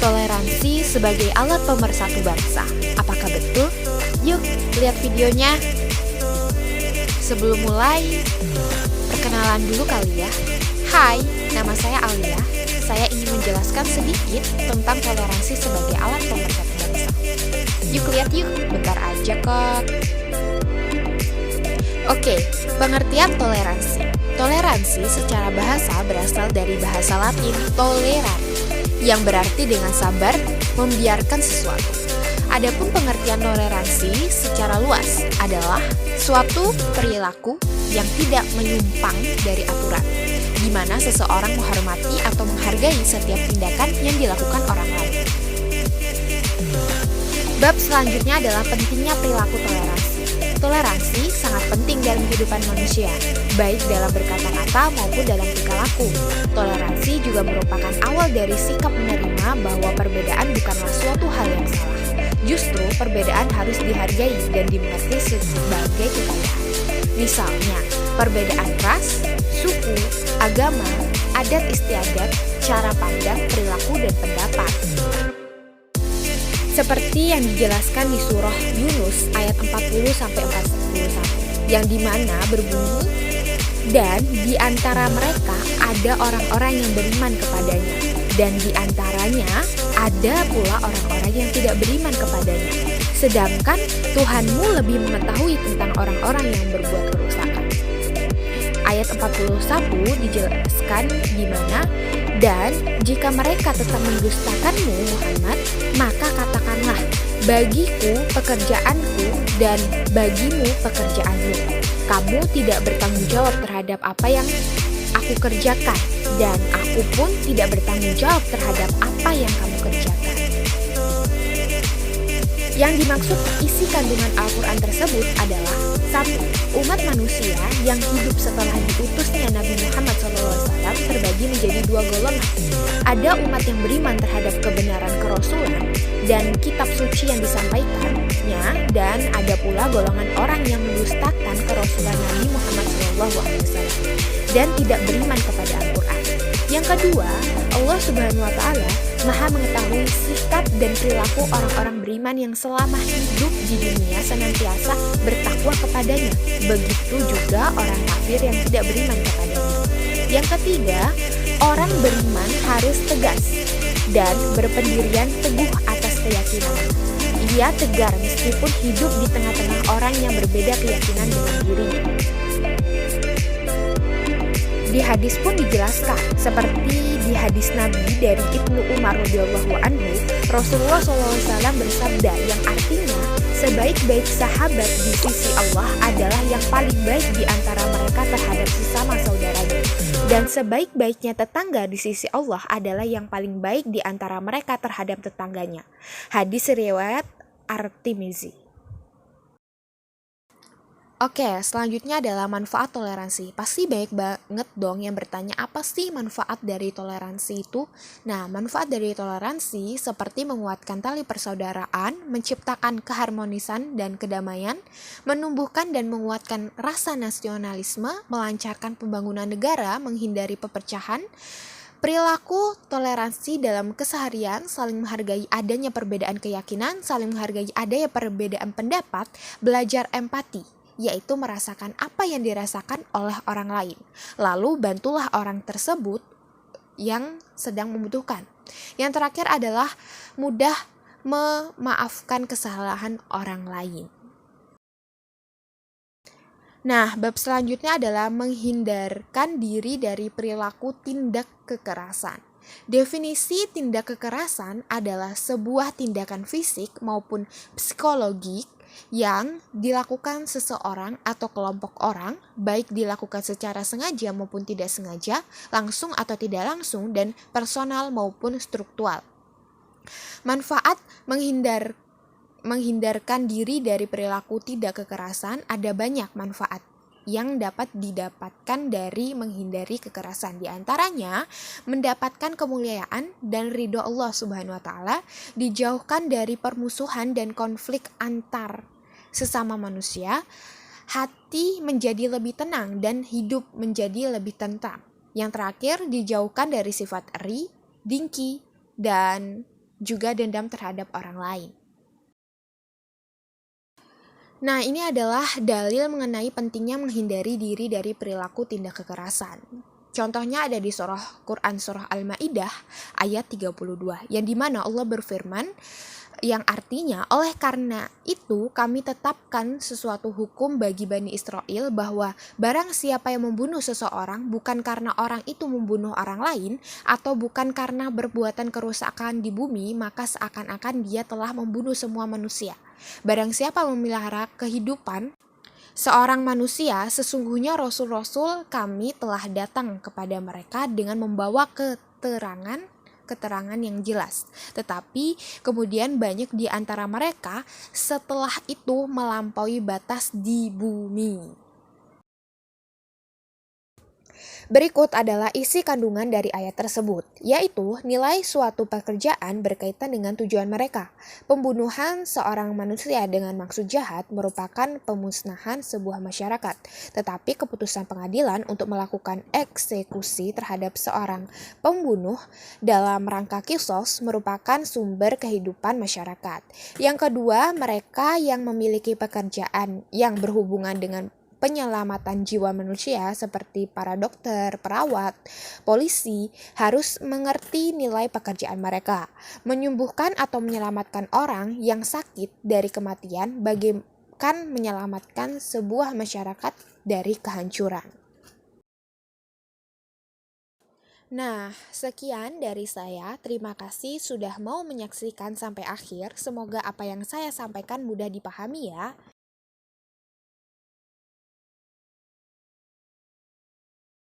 Toleransi sebagai alat pemersatu bangsa. Apakah betul? Yuk, lihat videonya. Sebelum mulai, perkenalan dulu kali ya. Hai, nama saya Alia. Saya ingin menjelaskan sedikit tentang toleransi sebagai alat pemersatu bangsa. Yuk lihat yuk, bentar aja kok. Oke, pengertian toleransi. Toleransi secara bahasa berasal dari bahasa Latin tolerare, yang berarti dengan sabar membiarkan sesuatu. Adapun pengertian toleransi secara luas adalah suatu perilaku yang tidak menyimpang dari aturan, di mana seseorang menghormati atau menghargai setiap tindakan yang dilakukan orang lain. Bab selanjutnya adalah pentingnya perilaku toleransi. Toleransi sangat penting dalam kehidupan manusia, baik dalam berkata-kata maupun dalam tingkah laku. Toleransi juga merupakan awal dari sikap menerima bahwa perbedaan bukanlah suatu hal yang salah. Justru perbedaan harus dihargai dan dimengerti sebagai kekayaan. Misalnya, perbedaan ras, suku, agama, adat istiadat, cara pandang, perilaku, dan pendapat. Seperti yang dijelaskan di surah Yunus ayat 40-41, yang dimana berbunyi, dan di antara mereka ada orang-orang yang beriman kepadanya, dan di antaranya ada pula orang-orang yang tidak beriman kepadanya. Sedangkan Tuhanmu lebih mengetahui tentang orang-orang yang berbuat kerusakan. Ayat 41 dijelaskan di mana, dan jika mereka tetap mendustakanmu Muhammad, maka katakanlah, bagiku pekerjaanku dan bagimu pekerjaanmu. Kamu tidak bertanggung jawab terhadap apa yang aku kerjakan, dan aku pun tidak bertanggung jawab terhadap apa yang kamu kerjakan. Yang dimaksud isi kandungan Al-Quran tersebut adalah 1. Umat manusia yang hidup setelah diutusnya Nabi Muhammad SAW terbagi menjadi 2 golongan. Ada umat yang beriman terhadap kebenaran kerasulan dan kitab suci yang disampaikannya, dan ada pula golongan orang yang mendustakan kerasulan Nabi Muhammad SAW dan tidak beriman kepada Al-Quran. Yang kedua, Allah Subhanahu wa Ta'ala Maha mengetahui sikap dan perilaku orang-orang beriman yang selama hidup di dunia senantiasa bertakwa kepadanya. Begitu juga orang kafir yang tidak beriman kepadanya. Yang ketiga, orang beriman harus tegas dan berpendirian teguh atas keyakinannya. Ia tegar meskipun hidup di tengah-tengah orang yang berbeda keyakinan dengan dirinya. Di hadis pun dijelaskan, seperti di hadis Nabi dari Ibnu Umar radhiyallahu anhu, Rasulullah SAW bersabda yang artinya, sebaik-baik sahabat di sisi Allah adalah yang paling baik di antara mereka terhadap sesama saudaranya, dan sebaik-baiknya tetangga di sisi Allah adalah yang paling baik di antara mereka terhadap tetangganya. Hadis riwayat At-Tirmizi. Oke, selanjutnya adalah manfaat toleransi. Pasti banyak banget dong yang bertanya, apa sih manfaat dari toleransi itu? Nah, manfaat dari toleransi seperti menguatkan tali persaudaraan, menciptakan keharmonisan dan kedamaian, menumbuhkan dan menguatkan rasa nasionalisme, melancarkan pembangunan negara, menghindari pepecahan, perilaku toleransi dalam keseharian, saling menghargai adanya perbedaan keyakinan, saling menghargai adanya perbedaan pendapat, belajar empati, yaitu merasakan apa yang dirasakan oleh orang lain. Lalu bantulah orang tersebut yang sedang membutuhkan. Yang terakhir adalah mudah memaafkan kesalahan orang lain. Nah, bab selanjutnya adalah menghindarkan diri dari perilaku tindak kekerasan. Definisi tindak kekerasan adalah sebuah tindakan fisik maupun psikologik yang dilakukan seseorang atau kelompok orang, baik dilakukan secara sengaja maupun tidak sengaja, langsung atau tidak langsung, dan personal maupun struktural. Manfaat menghindarkan diri dari perilaku tidak kekerasan, ada banyak manfaat yang dapat didapatkan dari menghindari kekerasan. Di antaranya, mendapatkan kemuliaan dan ridho Allah Subhanahu wa Ta'ala, dijauhkan dari permusuhan dan konflik antar sesama manusia, hati menjadi lebih tenang dan hidup menjadi lebih tentram. Yang terakhir, dijauhkan dari sifat iri, dengki, dan juga dendam terhadap orang lain. Nah, ini adalah dalil mengenai pentingnya menghindari diri dari perilaku tindak kekerasan. Contohnya ada di Quran surah Al-Maidah ayat 32, yang dimana Allah berfirman, yang artinya, oleh karena itu kami tetapkan sesuatu hukum bagi Bani Israel bahwa barang siapa yang membunuh seseorang bukan karena orang itu membunuh orang lain atau bukan karena berbuatan kerusakan di bumi, maka seakan-akan dia telah membunuh semua manusia. Barang siapa memelihara kehidupan seorang manusia, sesungguhnya rasul-rasul kami telah datang kepada mereka dengan membawa keterangan yang jelas. Tetapi kemudian banyak di antara mereka setelah itu melampaui batas di bumi. Berikut adalah isi kandungan dari ayat tersebut, yaitu nilai suatu pekerjaan berkaitan dengan tujuan mereka. Pembunuhan seorang manusia dengan maksud jahat merupakan pemusnahan sebuah masyarakat, tetapi keputusan pengadilan untuk melakukan eksekusi terhadap seorang pembunuh dalam rangka kisos merupakan sumber kehidupan masyarakat. Yang kedua, mereka yang memiliki pekerjaan yang berhubungan dengan penyelamatan jiwa manusia seperti para dokter, perawat, polisi harus mengerti nilai pekerjaan mereka. Menyembuhkan atau menyelamatkan orang yang sakit dari kematian bagaikan menyelamatkan sebuah masyarakat dari kehancuran. Nah, sekian dari saya. Terima kasih sudah mau menyaksikan sampai akhir. Semoga apa yang saya sampaikan mudah dipahami ya.